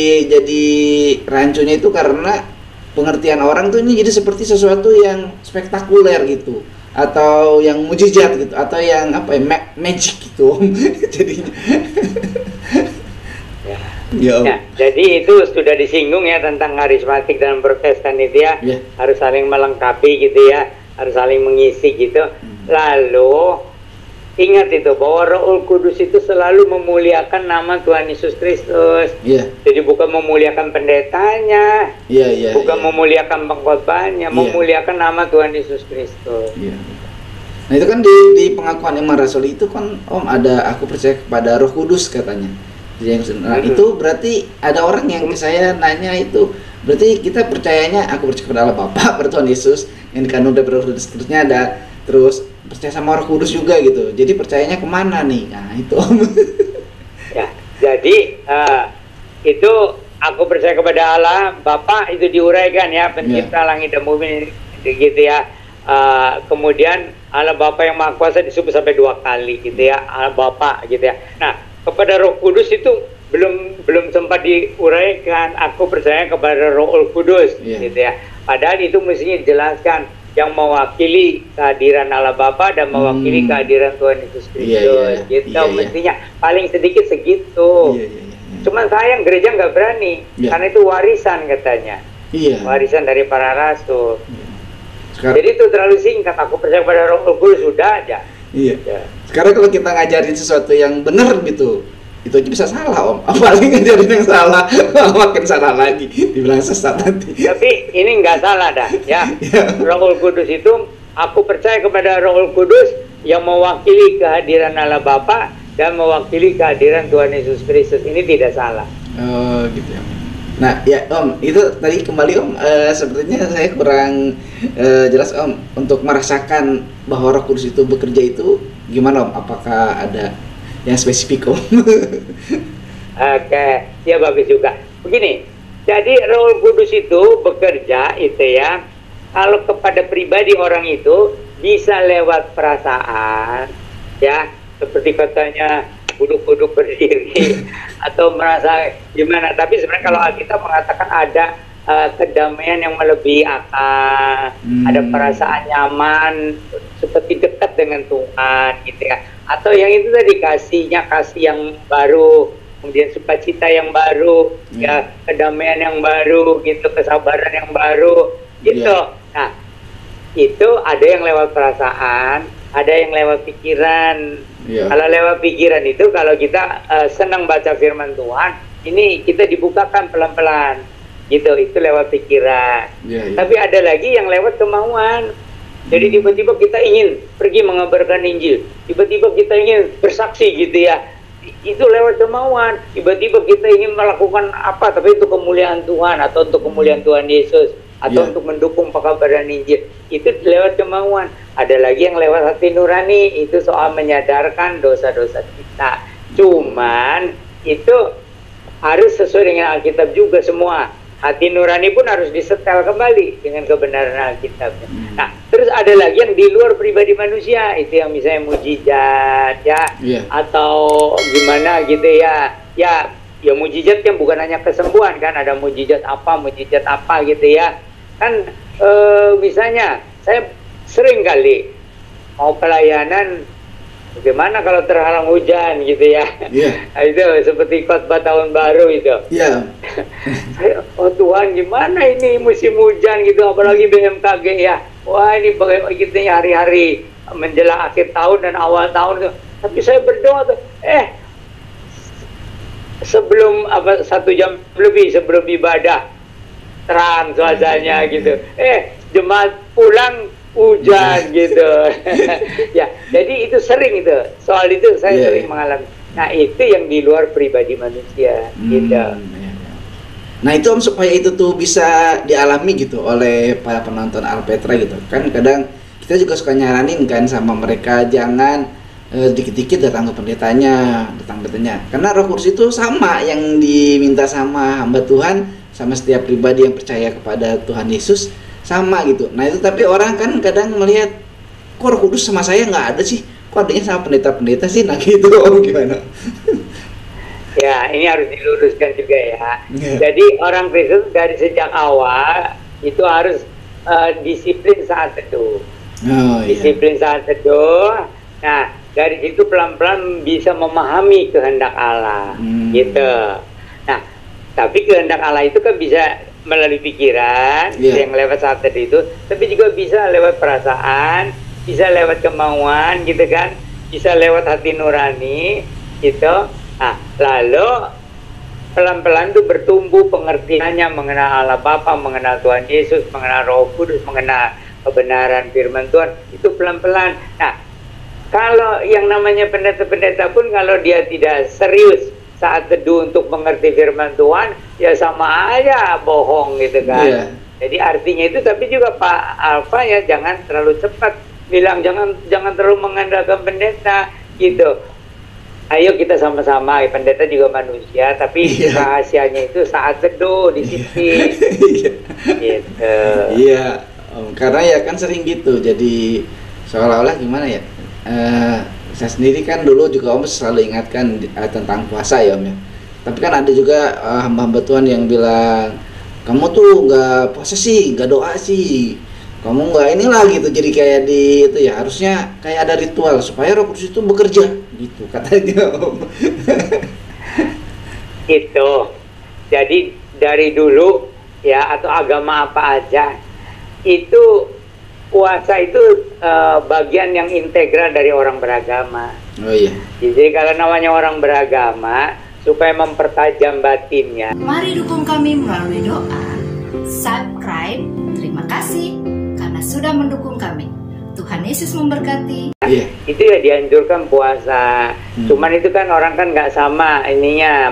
rancunya itu karena pengertian orang tuh ini jadi seperti sesuatu yang spektakuler gitu, atau yang mujizat gitu, atau yang apa ya, magic gitu Om. Jadinya ya, jadi itu sudah disinggung ya tentang karismatik dan Protestan itu ya, harus saling melengkapi gitu ya, harus saling mengisi gitu. Lalu ingat itu bahwa Roh Kudus itu selalu memuliakan nama Tuhan Yesus Kristus. Jadi bukan memuliakan pendetanya, bukan memuliakan pengkhotbahnya, memuliakan nama Tuhan Yesus Kristus. Nah itu kan di pengakuan Iman Rasul itu kan Om ada aku percaya kepada Roh Kudus katanya. Nah itu berarti ada orang yang ke saya nanya itu, berarti kita percayanya aku percaya kepada Allah Bapa, pada Tuhan Yesus yang dikandung dari Roh Kudus, seterusnya ada terus percaya sama Roh Kudus juga gitu. Jadi percayanya kemana nih? Nah itu ya, jadi itu aku percaya kepada Allah Bapa itu diuraikan ya, pencipta langit dan bumi gitu ya. Kemudian Allah Bapa yang Maha Kuasa disebut sampai 2 kali gitu ya, Allah Bapa gitu ya. Nah kepada Roh Kudus itu belum sempat diuraikan. Aku percaya kepada Roh Kudus gitu ya. Padahal itu mestinya dijelaskan yang mewakili kehadiran Allah Bapa dan mewakili kehadiran Tuhan Yesus Kristus gitu. Mestinya paling sedikit segitu. Cuman sayang gereja nggak berani karena itu warisan katanya. Warisan dari para rasul. Jadi itu terlalu singkat. Aku percaya kepada Roh Kudus sudah aja. Sekarang kalau kita ngajarin sesuatu yang benar gitu, itu aja bisa salah Om. Apalagi ngajarin yang salah, makin salah lagi, dibilang sesat nanti. Tapi ini nggak salah dah, ya. Roh Kudus itu, aku percaya kepada Roh Kudus yang mewakili kehadiran Allah Bapa dan mewakili kehadiran Tuhan Yesus Kristus. Ini tidak salah. Oh gitu ya. Nah ya Om, itu tadi kembali Om, sepertinya saya kurang jelas Om untuk merasakan bahwa Roh Kudus itu bekerja itu gimana Om? Apakah ada yang spesifik Om? Oke, ya bagus juga. Begini, jadi Roh Kudus itu bekerja itu ya, kalau kepada pribadi orang itu bisa lewat perasaan, ya, seperti katanya duduk-duduk berdiri atau merasa gimana. Tapi sebenarnya kalau Alkitab mengatakan ada kedamaian yang melebihi akal, ada perasaan nyaman seperti dekat dengan Tuhan gitu ya. Atau yang itu tadi kasih yang baru, kemudian sukacita yang baru, ya, kedamaian yang baru gitu, kesabaran yang baru gitu. Nah, itu ada yang lewat perasaan, ada yang lewat pikiran. Kalau lewat pikiran itu, kalau kita senang baca firman Tuhan, ini kita dibukakan pelan-pelan gitu, itu lewat pikiran. Tapi ada lagi yang lewat kemauan. Jadi tiba-tiba kita ingin pergi mengabarkan Injil, tiba-tiba kita ingin bersaksi gitu ya, itu lewat kemauan. Tiba-tiba kita ingin melakukan apa, tapi itu kemuliaan Tuhan atau untuk kemuliaan Tuhan Yesus atau untuk mendukung pekabaran Injil, itu lewat kemauan. Ada lagi yang lewat hati nurani, itu soal menyadarkan dosa-dosa kita. Cuman itu harus sesuai dengan Alkitab juga semua. Hati nurani pun harus disetel kembali dengan kebenaran Alkitab. Nah, terus ada lagi yang di luar pribadi manusia, itu yang misalnya mujizat ya, atau gimana gitu ya. Ya, ya mujizat kan bukan hanya kesembuhan kan, ada mujizat apa gitu ya. Kan misalnya saya sering kali mau pelayanan, bagaimana kalau terhalang hujan gitu ya. Nah, itu seperti khotbah tahun baru itu. Oh Tuhan, gimana ini musim hujan gitu, apalagi BMKG ya. Wah, ini bagaimana gitu ya, hari-hari menjelang akhir tahun dan awal tahun tuh. Tapi saya berdoa tuh, sebelum 1 jam lebih sebelum ibadah terang suasananya gitu. Jemaat pulang hujan gitu. Ya, jadi itu sering itu. Soal itu saya sering mengalami. Nah, itu yang di luar pribadi manusia gitu. Nah, itu Om, supaya itu tuh bisa dialami gitu oleh para penonton Alpetra gitu. Kan kadang kita juga suka nyaranin kan sama mereka, jangan dikit-dikit datang ke pendetanya. Karena Roh Kudus itu sama yang diminta sama hamba Tuhan, sama setiap pribadi yang percaya kepada Tuhan Yesus sama gitu. Nah itu, tapi orang kan kadang melihat, kok Roh Kudus sama saya nggak ada sih, kok adanya sama pendeta-pendeta sih, nah gitu. Om, gimana? Ya, ini harus diluruskan juga ya. Jadi orang Kristen dari sejak awal itu harus disiplin saat teduh. Disiplin saat teduh. Nah, dari situ pelan-pelan bisa memahami kehendak Allah gitu. Nah, tapi kehendak Allah itu kan bisa melalui pikiran yang lewat saat tadi itu, tapi juga bisa lewat perasaan, bisa lewat kemauan gitu kan, bisa lewat hati nurani gitu. Nah, lalu pelan-pelan tuh bertumbuh pengertiannya mengenal Allah Bapa, mengenal Tuhan Yesus, mengenal Roh Kudus, mengenal kebenaran firman Tuhan, itu pelan-pelan. Nah, kalau yang namanya pendeta-pendeta pun kalau dia tidak serius saat teduh untuk mengerti firman Tuhan, ya sama aja bohong gitu kan. Jadi artinya itu, tapi juga Pak Alfa ya jangan terlalu cepat bilang, jangan terlalu mengandalkan pendeta gitu. Ayo kita sama-sama, pendeta juga manusia, tapi rahasianya itu saat teduh, disiplin. Gitu. Iya, karena ya kan sering gitu, jadi seolah-olah gimana ya, saya sendiri kan dulu juga Om selalu ingatkan tentang puasa ya Om ya. Tapi kan ada juga hamba-hamba Tuhan yang bilang, kamu tuh nggak puasa sih, nggak doa sih, kamu nggak inilah gitu. Jadi kayak di itu ya, harusnya kayak ada ritual supaya Roh Kudus itu bekerja gitu katanya Om. Itu jadi dari dulu ya, atau agama apa aja itu puasa itu bagian yang integral dari orang beragama. Jadi kalau namanya orang beragama, supaya mempertajam batinnya, mari dukung kami melalui doa, subscribe. Terima kasih karena sudah mendukung kami. Tuhan Yesus memberkati. Itu ya dianjurkan puasa. Cuman itu kan orang kan nggak sama ininya,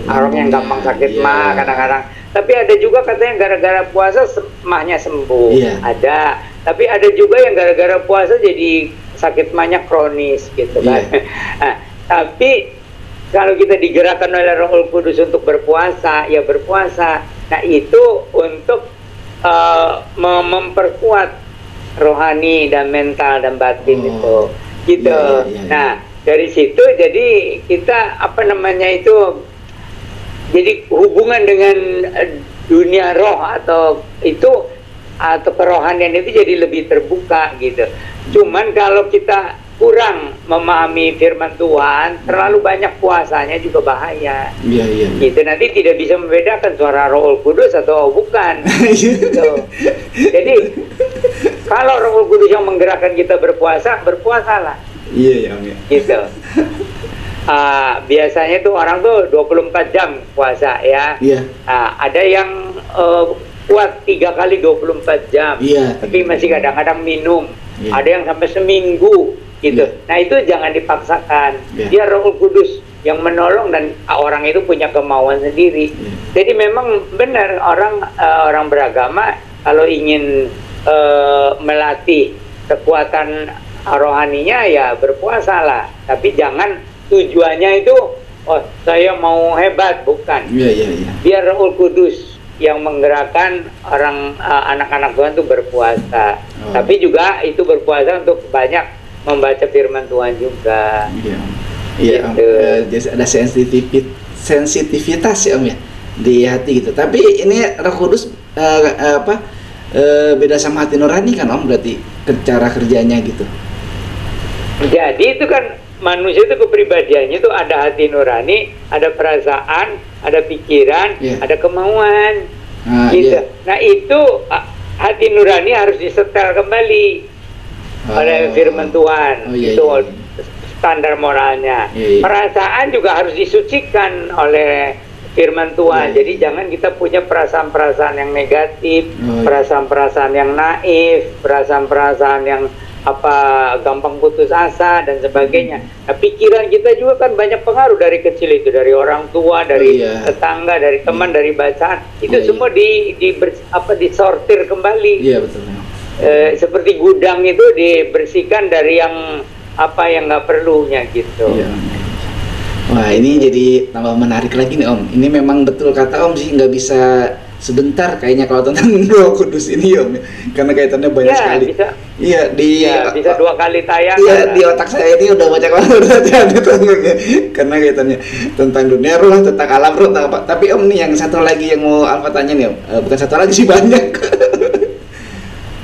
orang yang gampang sakit mah kadang-kadang. Tapi ada juga katanya gara-gara puasa mahnya sembuh. Ada. Tapi ada juga yang gara-gara puasa jadi sakit mahnya kronis gitu kan. Nah, tapi kalau kita digerakkan oleh Roh Kudus untuk berpuasa, ya berpuasa. Nah itu untuk memperkuat rohani dan mental dan batin itu. Gitu. Nah dari situ jadi kita jadi hubungan dengan dunia roh atau kerohanian itu jadi lebih terbuka gitu. Cuman kalau kita kurang memahami firman Tuhan, terlalu banyak puasanya juga bahaya. Gitu, nanti tidak bisa membedakan suara Roh Kudus atau bukan. Gitu. Jadi kalau Roh Kudus yang menggerakkan kita berpuasa, berpuasalah. Gitu. Biasanya tuh orang tuh 24 jam puasa ya. Ada yang kuat 3 kali 24 jam, tapi masih kadang-kadang minum. Ada yang sampai seminggu gitu. Nah itu jangan dipaksakan. Dia Roh Kudus yang menolong dan orang itu punya kemauan sendiri. Jadi memang benar orang beragama kalau ingin melatih kekuatan rohaninya ya berpuasalah. Tapi jangan tujuannya itu saya mau hebat, bukan. Biar Roh Kudus yang menggerakkan anak-anak Tuhan itu berpuasa. Tapi juga itu berpuasa untuk banyak membaca firman Tuhan juga. Jadi ada sensitivitas ya Om ya di hati gitu. Tapi ini Roh Kudus beda sama hati nurani kan Om, berarti cara kerjanya gitu. Jadi itu kan manusia itu kepribadiannya itu ada hati nurani, ada perasaan, ada pikiran, ada kemauan, gitu. Nah itu hati nurani harus disetel kembali oleh firman Tuhan, itu standar moralnya. Perasaan juga harus disucikan oleh firman Tuhan. Jadi jangan kita punya perasaan-perasaan yang negatif, perasaan-perasaan yang naif, perasaan-perasaan yang gampang putus asa dan sebagainya. Nah, pikiran kita juga kan banyak pengaruh dari kecil itu, dari orang tua, dari tetangga, dari teman, dari bacaan. Itu semua disortir kembali. Iya betul. Seperti gudang itu dibersihkan dari yang nggak perlunya gitu. Iya. Wah ini jadi tambah menarik lagi nih Om. Ini memang betul kata Om sih, nggak bisa sebentar kayaknya kalau tentang Roh Kudus ini Om, karena kaitannya banyak sekali. Bisa 2 kali tayang. Iya, di otak saya ini udah banyak banget karena kaitannya tentang dunia roh, tentang alam roh, tentang apa. Tapi Om nih yang satu lagi yang mau Alfa tanya nih Om, bukan satu lagi sih, banyak.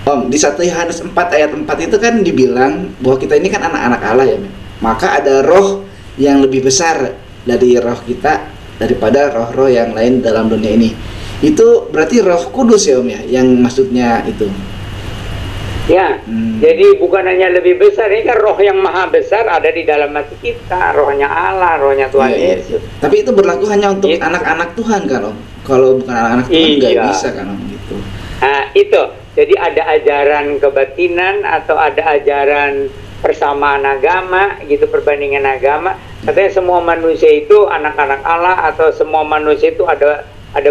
Om, di 1 Yohanes 4 ayat 4 itu kan dibilang bahwa kita ini kan anak-anak Allah ya, maka ada roh yang lebih besar dari roh kita daripada roh-roh yang lain dalam dunia ini. Itu berarti Roh Kudus ya Om ya, yang maksudnya itu. Ya, jadi bukan hanya lebih besar, ini kan roh yang maha besar ada di dalam hati kita, rohnya Allah, rohnya Tuhan Yesus. Tapi itu berlaku hanya untuk anak-anak Tuhan kan Om? Kalau bukan anak-anak Tuhan nggak bisa kan Om gitu. Nah itu, jadi ada ajaran kebatinan atau ada ajaran persamaan agama gitu, perbandingan agama. Katanya semua manusia itu anak-anak Allah, atau semua manusia itu ada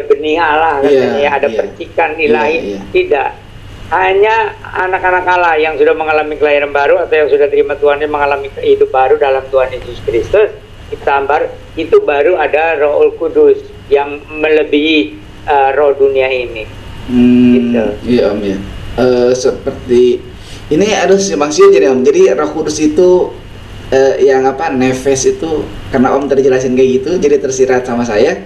benih Allah katanya, ada percikan ilahi. Tidak, hanya anak-anak Allah yang sudah mengalami kelahiran baru atau yang sudah terima Tuhan, yang mengalami hidup baru dalam Tuhan Yesus Kristus, itu baru ada Roh Kudus yang melebihi roh dunia ini. Gitu. Iya Om ya. Seperti ini ada simpang siur jadi Om. Jadi Roh Kudus itu yang nefes itu, karena Om tadi jelasin kayak gitu, jadi tersirat sama saya.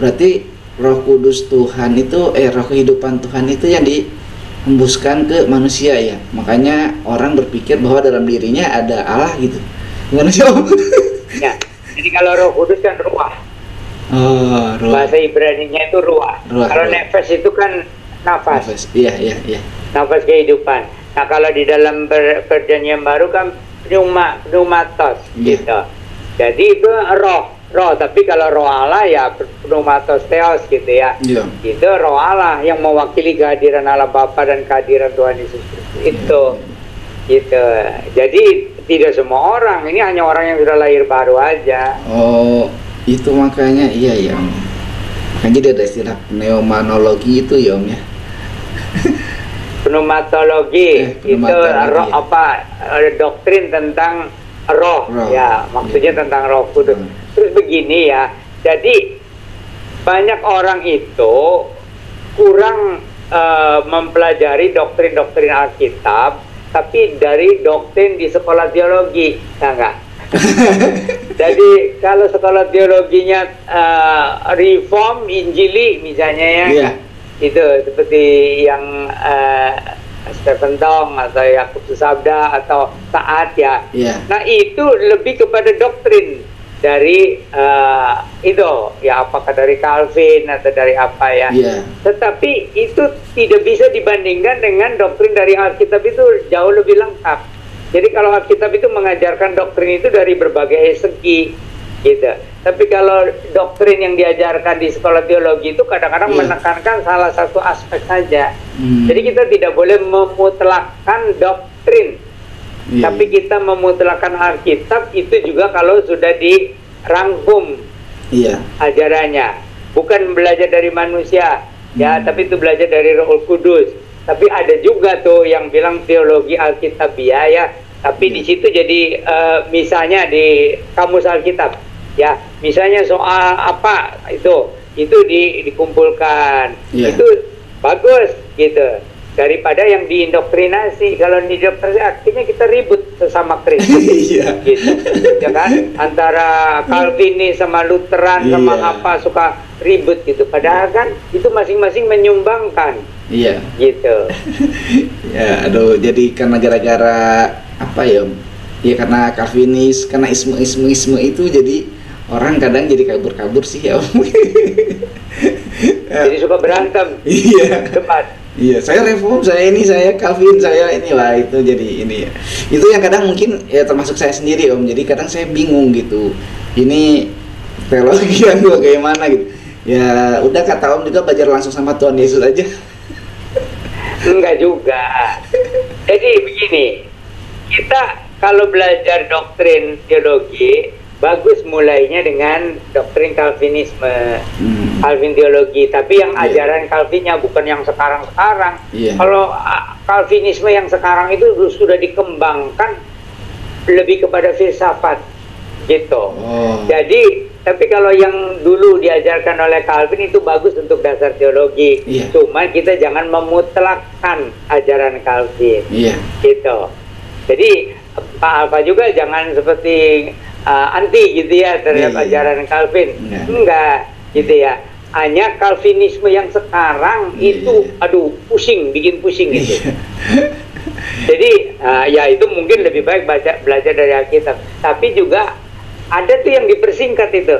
Berarti Roh Kudus Tuhan itu, roh kehidupan Tuhan itu yang dihembuskan ke manusia ya. Makanya orang berpikir bahwa dalam dirinya ada Allah gitu. Gimana sih Om? Ya, jadi kalau Roh Kudus kan ruah. Oh, ruah. Bahasa Ibrani-nya itu ruah. Kalau nefes itu kan nafas. Iya. Nafas kehidupan. Nah, kalau di dalam perjanjian baru kan pneumatos gitu. Jadi itu roh, tapi kalau roh Allah ya pneumatos theos gitu ya. Itu roh Allah yang mewakili kehadiran Allah Bapa dan kehadiran Tuhan Yesus Kristus itu. Gitu. Jadi tidak semua orang, ini hanya orang yang sudah lahir baru aja. Oh, itu makanya iya Om. Kan jadi ada istilah pneumanologi itu ya Om ya. Pneumatologi itu roh doktrin tentang roh ya, maksudnya tentang Roh Kudus. Terus begini ya, jadi banyak orang itu kurang mempelajari doktrin-doktrin Alkitab, tapi dari doktrin di sekolah teologi, enggak? Jadi kalau sekolah teologinya Reform, Injili misalnya ya, itu seperti yang Stephen Tong atau Yakub Susabda atau Taat ya. Nah itu lebih kepada doktrin dari itu ya, apakah dari Calvin atau dari apa ya. Tetapi itu tidak bisa dibandingkan dengan doktrin dari Alkitab, itu jauh lebih lengkap. Jadi kalau Alkitab itu mengajarkan doktrin itu dari berbagai segi gitu. Tapi kalau doktrin yang diajarkan di sekolah teologi itu kadang-kadang menekankan salah satu aspek saja. Jadi kita tidak boleh memutlakkan doktrin, tapi kita memutlakkan Alkitab itu juga kalau sudah dirangkum ajarannya. Bukan belajar dari manusia ya, tapi itu belajar dari Roh Kudus. Tapi ada juga tuh yang bilang teologi Alkitabiah ya, tapi di situ jadi misalnya di kamus Alkitab ya, misalnya soal apa itu dikumpulkan, itu bagus gitu. daripada yang diindoktrinasi. Kalau diindoktrinasi akhirnya kita ribut sesama Kristen. Iya. Gitu. Ya kan? Antara Calvinis sama Lutheran sama Iya. apa suka ribut gitu. Padahal kan itu masing-masing menyumbangkan. Iya. Gitu. Ya, aduh, jadi karena gara-gara apa ya? Ya karena Calvinis, karena isme itu jadi orang kadang jadi kabur-kabur sih ya Om. Jadi suka berantem. Iya. Cepat. Iya, saya reform, saya Calvin, saya inilah itu jadi ini ya. Itu yang kadang mungkin ya termasuk saya sendiri Om. Jadi kadang saya bingung gitu. Ini teologi yang bagaimana gitu. Ya udah kata Om juga belajar langsung sama Tuhan Yesus aja. Enggak juga. Jadi begini, kita kalau belajar doktrin teologi bagus mulainya dengan doktrin Calvinisme, Calvin teologi, tapi yang ajaran Calvinnya bukan yang sekarang-sekarang. Kalau Calvinisme yang sekarang itu sudah dikembangkan lebih kepada filsafat gitu. Jadi tapi kalau yang dulu diajarkan oleh Calvin itu bagus untuk dasar teologi. Cuma kita jangan memutlakkan ajaran Calvin. Gitu. Jadi Pak Alfa juga jangan seperti anti gitu ya terhadap ajaran Calvin. Enggak gitu ya. Hanya Calvinisme yang sekarang itu aduh pusing, bikin pusing gitu. Jadi ya itu mungkin lebih baik belajar dari Alkitab. Tapi juga ada tuh yang dipersingkat itu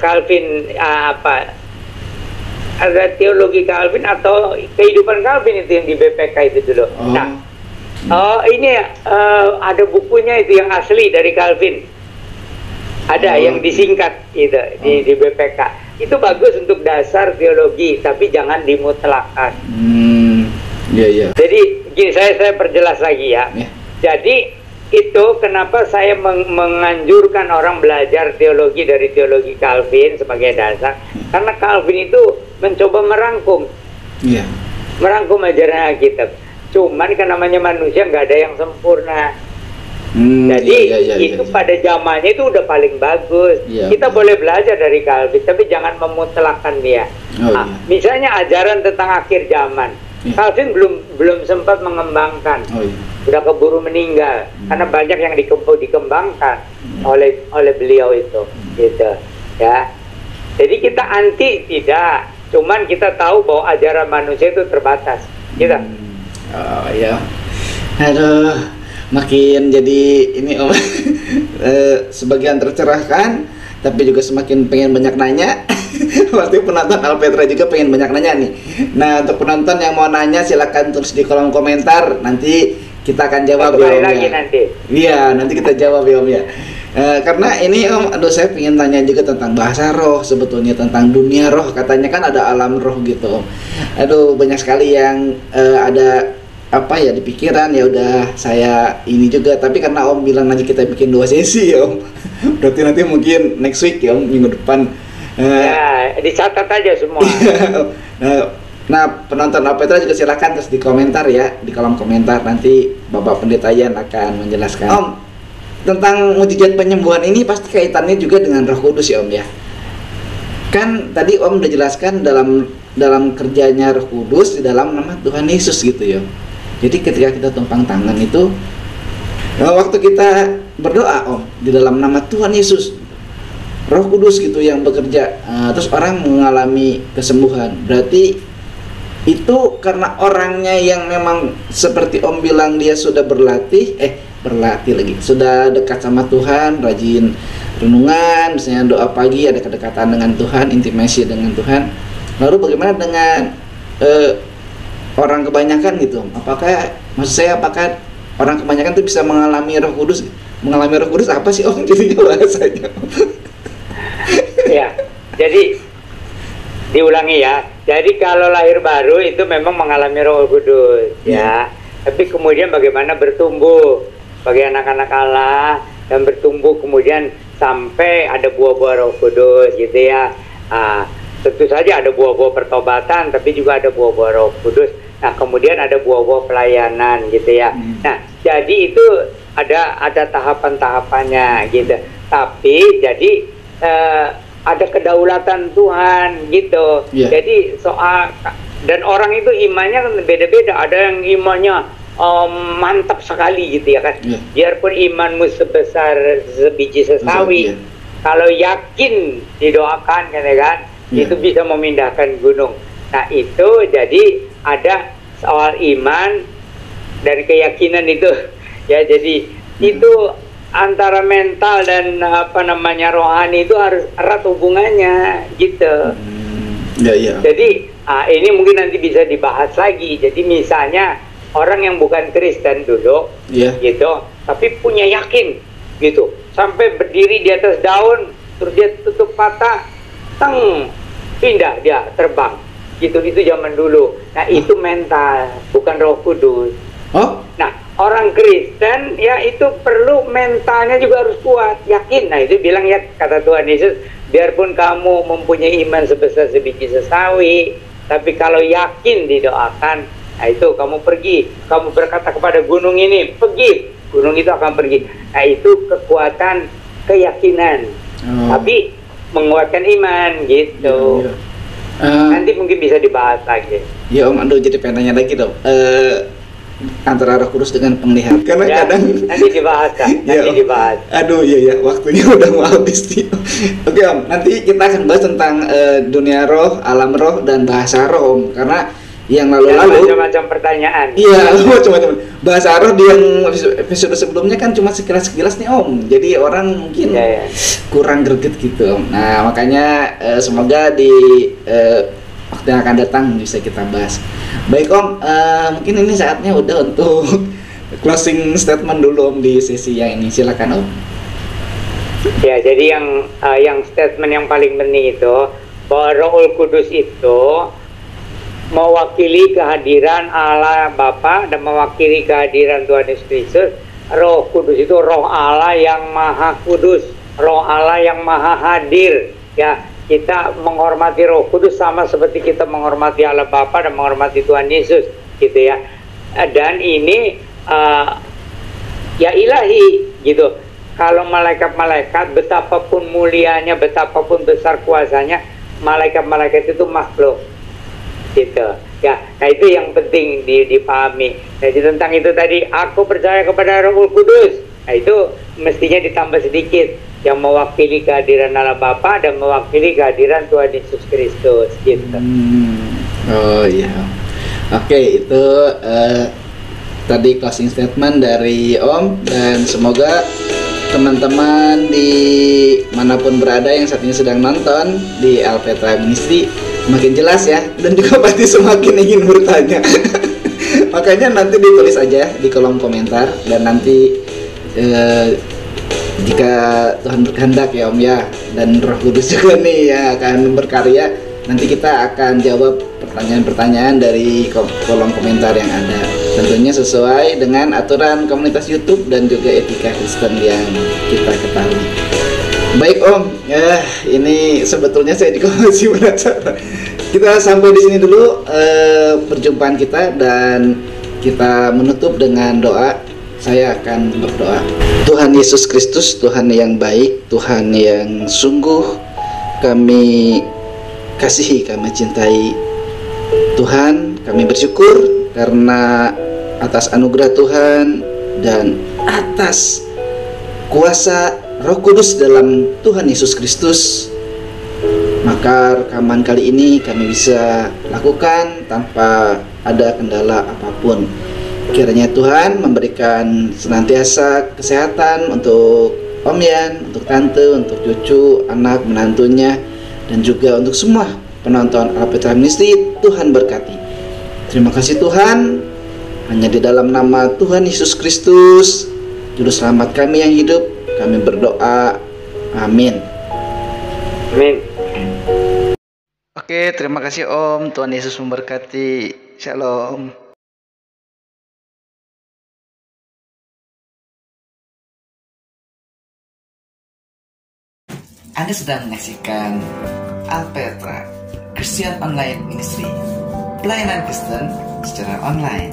Calvin ada teologi Calvin atau kehidupan Calvin itu yang di BPK itu dulu. Ini ada bukunya itu yang asli dari Calvin. Ada yang disingkat itu di BPK. Itu bagus untuk dasar teologi, tapi jangan dimutlakkan. Jadi gini, saya perjelas lagi ya. Jadi itu kenapa saya menganjurkan orang belajar teologi dari teologi Calvin sebagai dasar, karena Calvin itu mencoba merangkum ajaran Alkitab. Cuman kan namanya manusia nggak ada yang sempurna. Jadi itu pada zamannya itu udah paling bagus. Kita boleh belajar dari Calvin, tapi jangan memutlakkan dia. Misalnya ajaran tentang akhir zaman, Calvin belum sempat mengembangkan. Udah keburu meninggal karena banyak yang dikembangkan oleh beliau itu, gitu ya. Jadi kita anti tidak, cuman kita tahu bahwa ajaran manusia itu terbatas, gitu. Aduh, makin jadi ini Om. Sebagian tercerahkan, tapi juga semakin pengen banyak nanya. Pasti penonton Alpetra juga pengen banyak nanya nih. Nah, untuk penonton yang mau nanya silakan tulis di kolom komentar, nanti kita akan jawab ya Om lagi ya. Nanti. Iya, nanti kita jawab ya Om ya. Karena ini Om, aduh saya pengen tanya juga tentang bahasa roh, sebetulnya tentang dunia roh. Katanya kan ada alam roh gitu Om. Aduh, banyak sekali yang ada apa ya di pikiran. Ya udah saya ini juga, tapi karena Om bilang nanti kita bikin 2 sesi ya Om. Berarti nanti mungkin next week ya Om, minggu depan. Ya, dicatat aja semua. Nah, penonton Alpetra juga silakan terus di komentar ya, di kolom komentar nanti Bapak Pendeta Yan akan menjelaskan. Om, tentang mujizat penyembuhan ini pasti kaitannya juga dengan Roh Kudus ya Om ya. Kan tadi Om udah jelaskan dalam kerjanya Roh Kudus di dalam nama Tuhan Yesus gitu ya. Jadi ketika kita tumpang tangan itu, waktu kita berdoa Om di dalam nama Tuhan Yesus, Roh Kudus gitu yang bekerja, terus orang mengalami kesembuhan. Berarti itu karena orangnya yang memang seperti Om bilang dia sudah berlatih lagi, sudah dekat sama Tuhan, rajin renungan, misalnya doa pagi, ada kedekatan dengan Tuhan, intimasi dengan Tuhan. Lalu bagaimana dengan orang kebanyakan gitu? Apakah orang kebanyakan itu bisa mengalami Roh Kudus? Mengalami Roh Kudus apa sih Om jadinya bahasanya? Ya, jadi diulangi ya. Jadi kalau lahir baru itu memang mengalami Roh Kudus ya. Tapi kemudian bagaimana bertumbuh sebagai anak-anak Allah dan bertumbuh kemudian sampai ada buah-buah Roh Kudus gitu ya. Tentu saja ada buah-buah pertobatan, tapi juga ada buah-buah Roh Kudus. Nah, kemudian ada buah-buah pelayanan gitu ya. Nah, jadi itu ada tahapan-tahapannya gitu. Tapi jadi ada kedaulatan Tuhan gitu. Jadi soal dan orang itu imannya kan beda-beda. Ada yang imannya mantap sekali gitu ya kan. Biarpun imanmu sebesar sebiji sesawi, kalau yakin didoakan kan ya kan, itu bisa memindahkan gunung. Nah itu jadi ada soal iman dan keyakinan itu ya, jadi itu antara mental dan rohani itu harus erat hubungannya gitu. Jadi ini mungkin nanti bisa dibahas lagi. Jadi misalnya orang yang bukan Kristen dulu gitu, tapi punya yakin gitu, sampai berdiri di atas daun terus dia tutup mata, pindah dia terbang gitu. Itu zaman dulu. Nah itu mental, bukan Roh Kudus. Nah orang Kristen ya itu perlu mentalnya juga harus kuat, yakin. Nah itu bilang ya, kata Tuhan Yesus, biarpun kamu mempunyai iman sebesar sebiji sesawi, tapi kalau yakin didoakan, nah itu kamu pergi, kamu berkata kepada gunung ini pergi, gunung itu akan pergi. Nah itu kekuatan keyakinan, tapi menguatkan iman gitu. Nanti mungkin bisa dibahas lagi. Ya Om, jadi pengen nanya lagi dong, antara Roh Kudus dengan penglihatan. Karena ya, kadang nanti dibahas kan, nanti dibahas. Aduh iya waktunya udah mau habis nih. Oke Om, nanti kita akan bahas tentang dunia roh, alam roh, dan bahasa roh Om. Karena yang lalu-lalu macam-macam pertanyaan. Iya, macam-macam. Bahasa roh di yang episode sebelumnya kan cuma sekilas-sekilas nih Om. Jadi orang mungkin kurang greget gitu Om. Nah makanya semoga di waktu yang akan datang bisa kita bahas. Baik Om, mungkin ini saatnya udah untuk closing statement dulu Om di sesi yang ini. Silakan Om. Ya, jadi yang statement yang paling penting itu bahwa Roh Kudus itu mewakili kehadiran Allah Bapa dan mewakili kehadiran Tuhan Yesus Kristus. Roh Kudus itu Roh Allah yang Maha Kudus, Roh Allah yang Maha Hadir. Ya, kita menghormati Roh Kudus sama seperti kita menghormati Allah Bapa dan menghormati Tuhan Yesus, gitu ya. Dan ini ya ilahi, gitu. Kalau malaikat-malaikat betapapun mulianya, betapapun besar kuasanya, malaikat-malaikat itu makhluk, gitu. Ya, nah itu yang penting dipahami. Jadi tentang itu tadi, aku percaya kepada Roh Kudus. Nah itu mestinya ditambah sedikit, yang mewakili kehadiran Allah Bapa dan mewakili kehadiran Tuhan Yesus Kristus, gitu. Oh iya. Oke, itu tadi closing statement dari Om, dan semoga teman-teman di manapun berada yang saat ini sedang nonton di Alpetra Ministry makin jelas ya, dan juga pasti semakin ingin bertanya. Makanya nanti ditulis aja di kolom komentar, dan nanti jika Tuhan berkehendak ya Om ya, dan Roh Kudus juga nih ya akan berkarya, nanti kita akan jawab pertanyaan-pertanyaan dari kolom komentar yang ada, tentunya sesuai dengan aturan komunitas YouTube dan juga etika Kristen yang kita ketahui. Baik Om, ya ini sebetulnya saya juga masih penasaran. Kita sampai di sini dulu perjumpaan kita, dan kita menutup dengan doa. Saya akan berdoa. Tuhan Yesus Kristus, Tuhan yang baik, Tuhan yang sungguh kami kasihi, kami cintai. Tuhan, kami bersyukur karena atas anugerah Tuhan dan atas kuasa Roh Kudus dalam Tuhan Yesus Kristus. Maka rekaman kali ini kami bisa lakukan tanpa ada kendala apapun. Kiranya Tuhan memberikan senantiasa kesehatan untuk Om Yan, untuk tante, untuk cucu, anak, menantunya, dan juga untuk semua penonton Alpetra Ministry. Tuhan berkati. Terima kasih Tuhan. Hanya di dalam nama Tuhan Yesus Kristus, Juru Selamat kami yang hidup, kami berdoa. Amin. Amin. Oke, terima kasih Om. Tuhan Yesus memberkati. Shalom. Anda sedang menyaksikan Alpetra Christian Online Ministry, pelayanan Kristen secara online.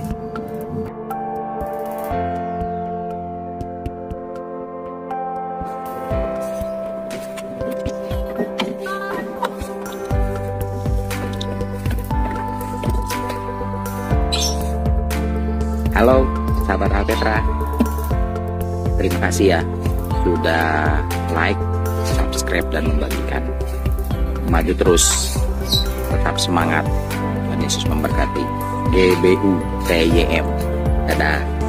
Halo sahabat Alpetra, terima kasih ya sudah like, subscribe, dan membagikan. Maju terus, tetap semangat, Tuhan Yesus memberkati. GBU TYM. Dadah.